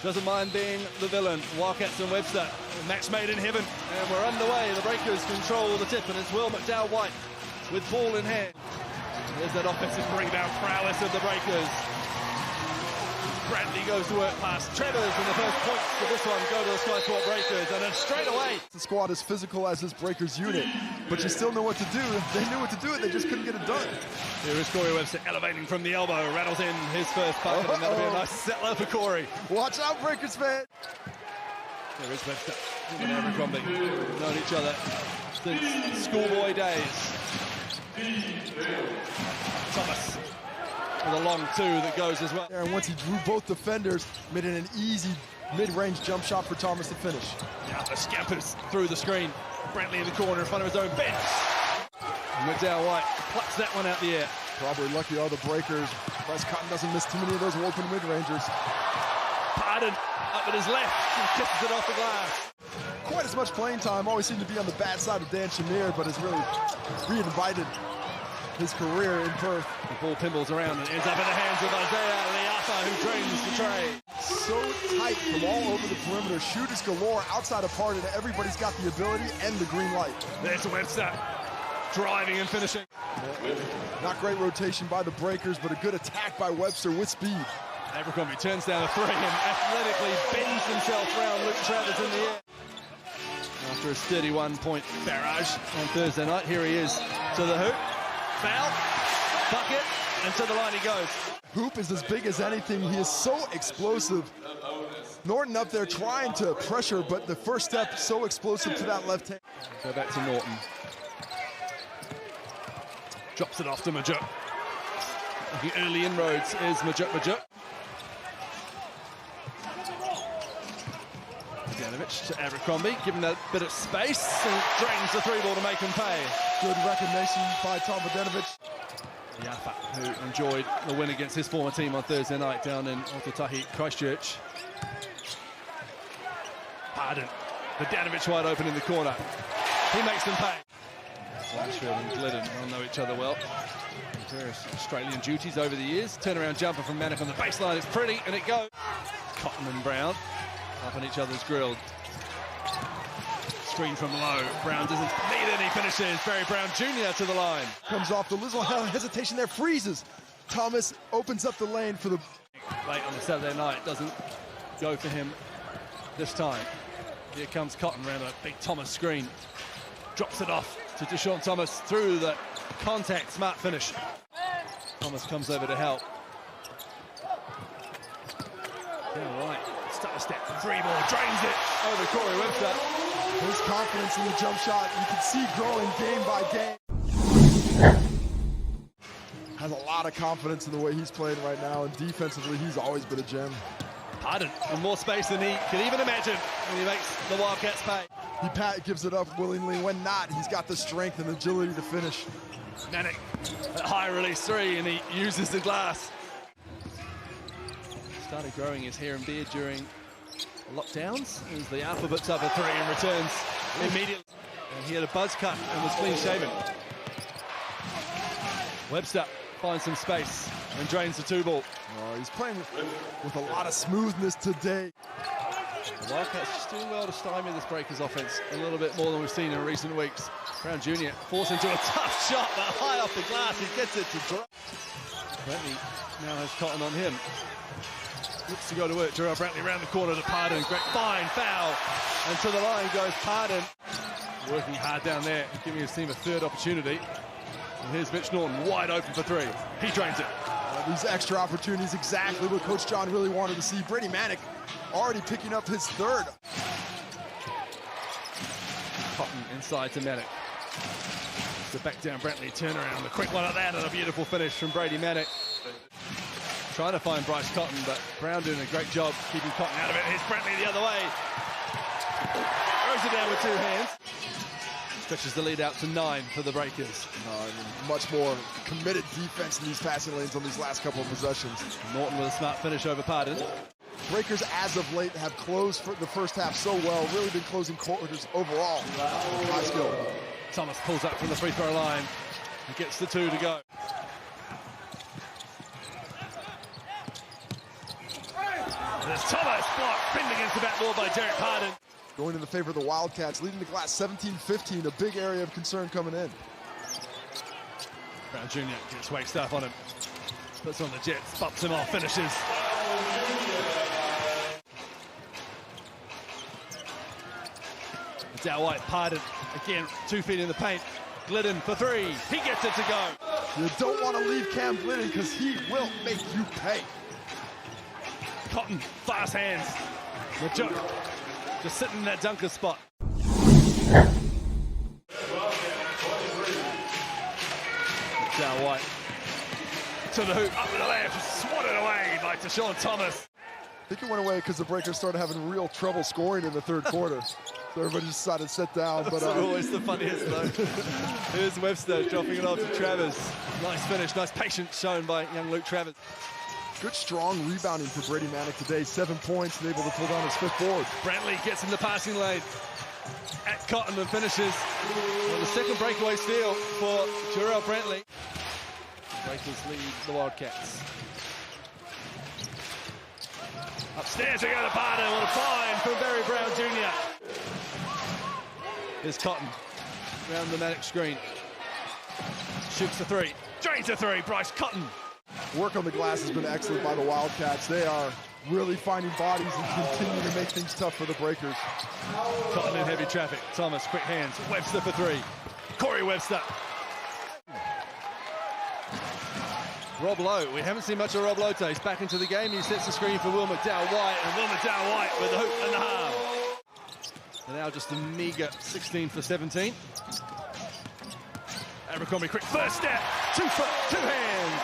doesn't mind being the villain. Wildcats and Webster, match made in heaven, and we're underway. The Breakers control the tip, and it's Will McDowell-White with ball in hand. There's that offensive rebound prowess of the Breakers. Bradley goes to work past Travers, and the first points for this one go to the Sky Sport Breakers, and then straight away. The squad is physical as this Breakers unit, but you still know what to do. They knew what to do, they just couldn't get it done. Here is Corey Webster elevating from the elbow, rattles in his first bucket, and that'll be a nice settler for Corey. Watch out, Breakers fan. There is Webster and Abercrombie. Known each other since schoolboy days. Thomas with a long two that goes as well. And once he drew both defenders, made it an easy mid-range jump shot for Thomas to finish. Yeah, the scampers through the screen. Brantley in the corner in front of his own bench. McDowell-White plucks that one out the air. Probably lucky are the Breakers. Bryce Cotton doesn't miss too many of those open mid-rangers. Pardon up with his left and kisses it off the glass. Quite as much playing time, always seemed to be on the bad side of Dan Shamir, but has really reinvited his career in Perth. The ball pinballs around and ends up in the hands of Isaiah Liafa, who drains the tray. So tight from all over the perimeter. Shooters galore outside of Pardon. Everybody's got the ability and the green light. There's Webster driving and finishing. Not great rotation by the Breakers, but a good attack by Webster with speed. Abercrombie turns down a three and athletically bends himself around Luke Travers in the air. After a 31-point barrage on Thursday night, here he is to the hoop. Foul, bucket, and to the line he goes. Hoop is as big as anything. He is so explosive. Norton up there trying to pressure, but the first step so explosive to that left hand. Go back to Norton. Drops it off to Majuk. Looking early inroads is Majuk. Janovich to Abercrombie, giving that bit of space, and drains the three ball to make him pay. Good recognition by Tom Vodenovich. Yafa, who enjoyed the win against his former team on Thursday night down in Otatahi, Christchurch. Pardon. Vodenovich wide open in the corner. He makes them pay. Blanchard and Glidden all know each other well. Various Australian duties over the years. Turnaround jumper from Manick on the baseline. It's pretty, and it goes. Cotton and Brown up on each other's grill. Screen from low. Brown doesn't need any finishes. Barry Brown Jr. to the line. Comes off the little hesitation there, freezes. Thomas opens up the lane for the... Late on the Saturday night, doesn't go for him this time. Here comes Cotton around a big Thomas screen. Drops it off to Deshaun Thomas through the contact, smart finish. Thomas comes over to help. Yeah, right. Step, three ball, drains it over Corey Webster. His confidence in the jump shot, you can see growing game by game. Has a lot of confidence in the way he's playing right now, and defensively, he's always been a gem. Pardon, with more space than he could even imagine when he makes the Wildcats pay. He gives it up willingly. When not, he's got the strength and agility to finish. Manick, that high release three, and he uses the glass. Started growing his hair and beard during lockdowns as the alpha puts up a three and returns immediately. And he had a buzz cut and was clean shaven. Webster finds some space and drains the two ball. Oh, he's playing with a lot of smoothness today. The Wildcats just doing well to stymie this Breakers offense a little bit more than we've seen in recent weeks. Brown Jr. forced into a tough shot, but high off the glass, he gets it to drop. Brantley now has Cotton on him. Looks to go to work. Gerard Brantley around the corner to Pardon. Great fine foul. And to the line goes Pardon. Working hard down there, giving his team a third opportunity. And here's Mitch Norton wide open for three. He drains it. These extra opportunities, exactly what Coach John really wanted to see. Brady Manick already picking up his third. Cotton inside to Manick. The back down Brantley turnaround. A quick one at that and a beautiful finish from Brady Manick. Trying to find Bryce Cotton, but Brown doing a great job keeping Cotton out of it. Here's Brantley the other way. Throws it down with two hands. Stretches the lead out to 9 for the Breakers. Much more committed defense in these passing lanes on these last couple of possessions. Norton with a smart finish over Pardon. Breakers, as of late, have closed for the first half so well. Really been closing quarters overall. High skill. Thomas pulls up from the free throw line. He gets the two to go. There's Thomas, blocked, pinned against the backboard by Derek Pardon. Going in the favor of the Wildcats, leading the glass 17-15, a big area of concern coming in. Brown Jr. gets Wagstaff on him. Puts on the jets, bumps him off, finishes. Dow White, Pardon, again, 2 feet in the paint. Glidden for 3, he gets it to go. You don't want to leave Cam Glidden because he will make you pay. Cotton, fast hands. The joke, just sitting in that dunker spot. Dow White to the hoop, up with the left, swatted away by Deshaun Thomas. I think it went away because the Breakers started having real trouble scoring in the third quarter. So everybody just decided to sit down. That's always the funniest though. Here's Webster dropping it off to Travers. Nice finish, nice patience shown by young Luke Travers. Good strong rebounding for Brady Manick today. 7 points and able to pull down his 5th board. Brantley gets in the passing lane at Cotton and finishes. Well, the second breakaway steal for Jarrell Brantley. Breakers lead the Wildcats. Upstairs we go to Pardon. What a find from Barry Brown Jr. Here's Cotton around the Manick screen. Shoots the 3. Drains the 3. Bryce Cotton. Work on the glass has been excellent by the Wildcats. They are really finding bodies and continue to make things tough for the Breakers. Cotton in heavy traffic. Thomas, quick hands. Webster for 3. Corey Webster. Rob Lowe, we haven't seen much of Rob Lowe today. He's back into the game. He sets the screen for Will McDowell-White, and Will McDowell-White with the hoop and the half. And now just a meager 16 for 17. Abercrombie, quick first step, 2 foot, 2 hands.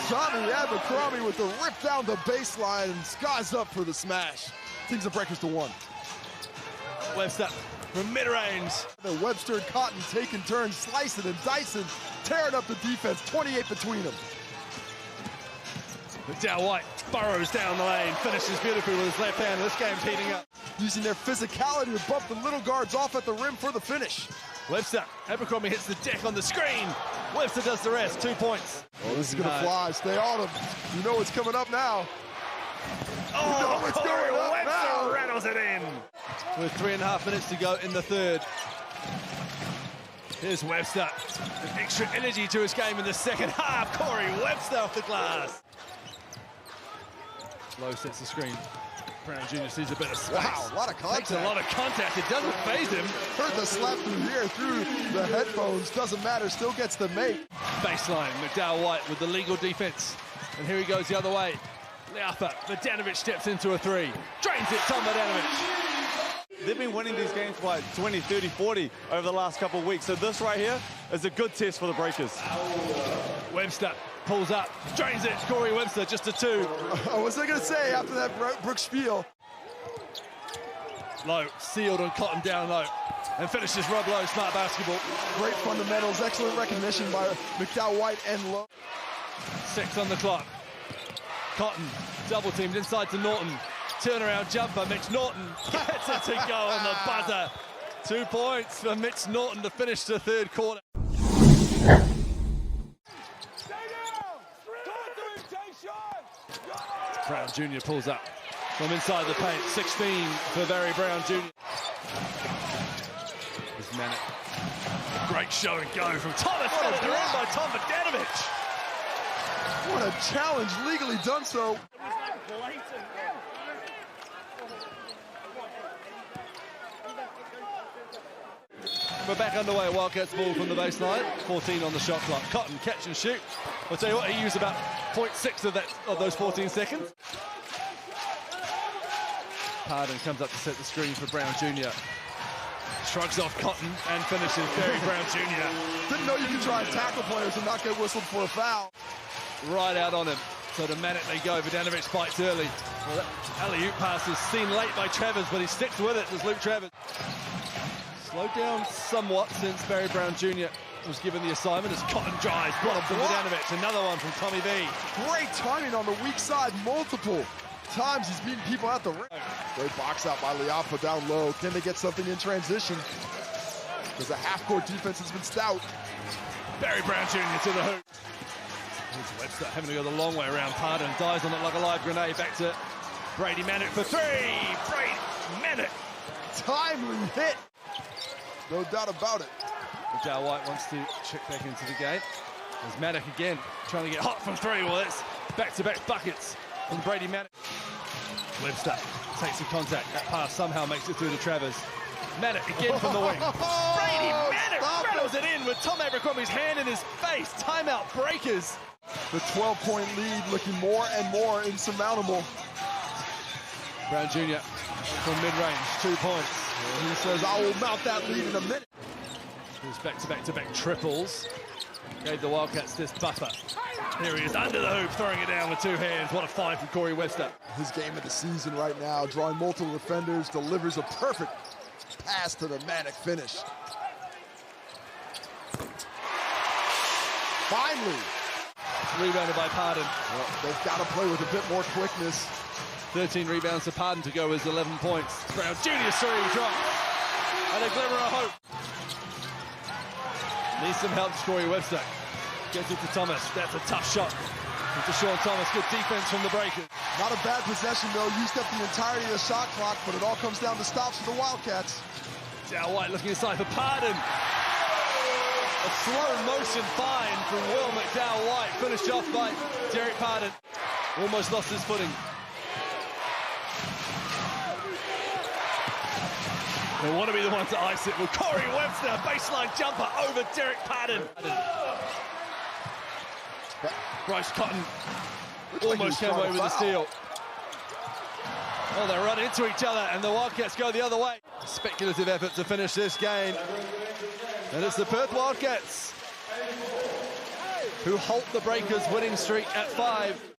Tommy Abercrombie with the rip down the baseline, and skies up for the smash. Takes the Breakers to 1. Webster from mid-range. The Webster and Cotton taking turns, slicing and dicing, tearing up the defense, 28 between them. McDowell-White burrows down the lane, finishes beautifully with his left hand. This game's heating up. Using their physicality to bump the little guards off at the rim for the finish. Webster, Abercrombie hits the deck on the screen. Webster does the rest, 2 points. Oh, this is gonna fly, stay on him. You know what's coming up now. Oh, Corey Webster rattles it in. With 3.5 minutes to go in the third. Here's Webster, with extra energy to his game in the second half. Corey Webster off the glass. Lowe sets the screen. Brown Jr. sees a bit of space. Wow, a lot of contact. Takes a lot of contact. It doesn't faze him. Heard the slap through here, through the headphones. Doesn't matter, still gets the make. Baseline, McDowell-White with the legal defense. And here he goes the other way. Leapa, Vodanovic steps into a 3. Drains it, Tom Vodanovic. They've been winning these games by 20, 30, 40 over the last couple of weeks. So this right here is a good test for the Breakers. Webster pulls up, drains it. Corey Webster just a 2. What was I going to say after that Brooks spiel? Lowe, sealed on Cotton down low. And finishes Rob Lowe, smart basketball. Great fundamentals, excellent recognition by McDowell-White and Lowe. 6 on the clock. Cotton, double teamed inside to Norton. Turnaround jumper, Mitch Norton gets it to go on the buzzer. 2 points for Mitch Norton to finish the third quarter. Brown Jr. pulls up from inside the paint. 16 for Barry Brown Jr. There's Manick. Great show and go from Thomas. Followed around by Tom Vodanovic. What a challenge, legally done so. We're back underway. Wildcats ball from the baseline. 14 on the shot clock. Cotton, catch and shoot. I'll tell you what, he used about 0.6 of those 14 seconds. Pardon comes up to set the screen for Brown Jr. Shrugs off Cotton and finishes Barry Brown Jr. Didn't know you could try and tackle players and not get whistled for a foul. Right out on him. So to Manick they go. Vodanovic bites early. Well, alley-oop pass is seen late by Travers, but he sticks with it. There's Luke Travers. Slowed down somewhat since Barry Brown Jr. was given the assignment as Cotton drives. Blocked from Vodanovic. Another one from Tommy B. Great timing on the weak side. Multiple times he's beating people at the rim. Great box out by Leapa down low. Can they get something in transition? Because the half-court defense has been stout. Barry Brown Jr. to the hoop. Here's Webster having to go the long way around. Pardon dies on it like a live grenade. Back to Brady Manick for three. Brady Manick. Timely hit. No doubt about it. McDowell White wants to check back into the game. There's Manick again, trying to get hot from three. Well, it's back-to-back buckets from Brady Manick. Webster takes the contact. That pass somehow makes it through to Travers. Manick again from the wing. Brady Manick rattles it in with Tom Abercrombie's hand in his face. Timeout breakers. The 12-point lead looking more and more insurmountable. Brown Jr. from mid-range, 2 points. And he says, I will mount that lead in a minute. There's back-to-back triples. Gave the Wildcats this buffer. Here he is under the hoop, throwing it down with two hands. What a find from Corey Webster. His game of the season right now, drawing multiple defenders, delivers a perfect pass to the Manick finish. Finally. Rebounded by Pardon. Well, they've got to play with a bit more quickness. 13 rebounds to Pardon to go with 11 points. Brown Jr. drop. And a glimmer of hope. Needs some help, Corey Webster. Gets it to Thomas. That's a tough shot. To Sean Thomas. Good defense from the Breakers. Not a bad possession, though. Used up the entirety of the shot clock, but it all comes down to stops for the Wildcats. Dow White looking inside for Pardon. A slow motion find from Will McDowell White. Finished off by Derek Pardon. Almost lost his footing. They want to be the ones to ice it. Well, Corey Webster, baseline jumper over Derek Pardon. Bryce Cotton almost came away with the steal. Oh, they run into each other, and the Wildcats go the other way. Speculative effort to finish this game. And it's the Perth Wildcats who halt the Breakers' winning streak at 5.